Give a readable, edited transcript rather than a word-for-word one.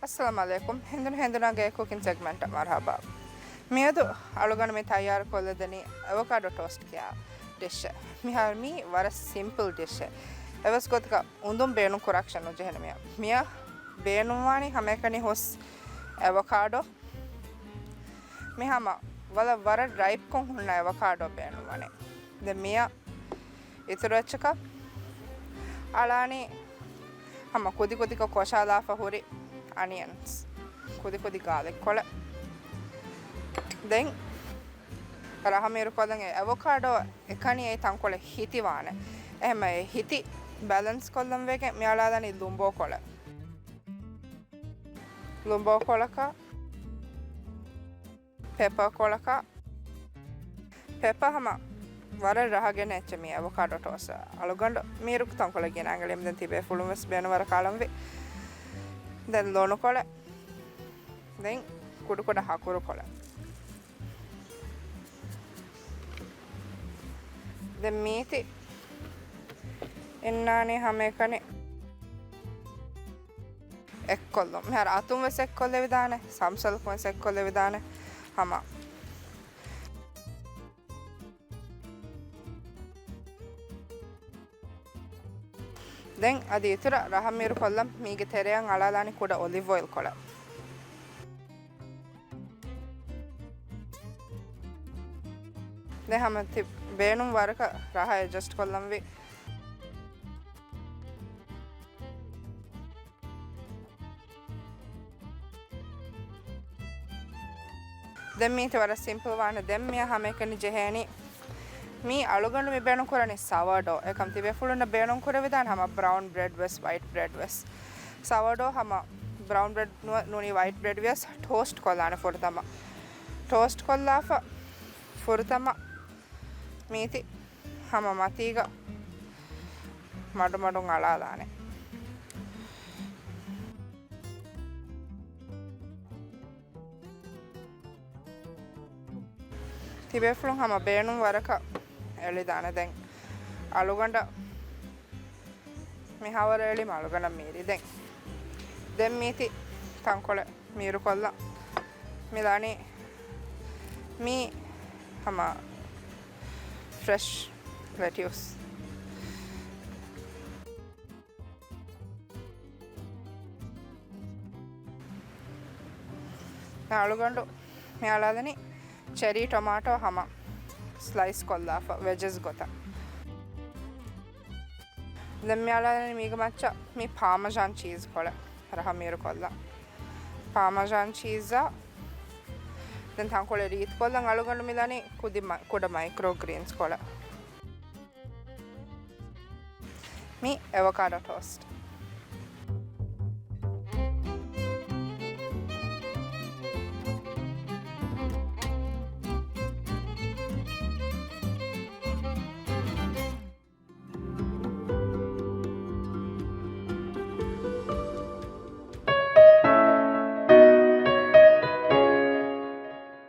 Assalamu alaikum. HendhunuHendhunaa cooking segment marhaba. Miyadu alugana me tayyar kolladani avocado toast kiya dish. Mi var simple dish. Evas gotka undum beenu correction ujehna miya beenuwani hamekani hos avocado mihama wala var ripe kon hunna avocado beenuwani de miya iturachaka alani hama kodi ka koshala fa hori onions kodi garlic kola then rahameru kolan avocado ekani e tankole hitiwane ehma hiti balance kollam wege miyala dani lumbo kolaka pepper kolaka pepper hama wara rahagena echmi avocado toast aluganda meeru tankole gena angalem den tibe fulumes bena wara kalamwe then lonu kola then kudu hakuru kola then meati ennani hamekane ekkollo mehar atum wes ekkolle vidane samsal kon ekkolle vidane hama then adi itura rahameru kollam mige tereyan alalani kuda olive oil kola then hama tip beenum waraka raha adjust kollam vi then me te wara simple wana then me hamekani jeheni me alugandu me beenu korani sourdough ekam tibe fuluna beenu kora vidan hama brown bread wes white bread wes sourdough hama brown bread nuni white bread wes toast kollana furtama toast kollafa furtama meeti hama matiga madu alalane tibe fulun hama beenu waraka elidana den aluganda mi hawara eli maluganda meeri den meeti tankole meeru kolla milani mi hama fresh lettuce alugandu mi aladani cherry tomato hama slice kollafa veggies gota then me aladani miga macha mi parmesan cheese kola raha meeru kolla parmesan cheese then tankole reet kolla alugandu milani kuda microgreens kola mi avocado toast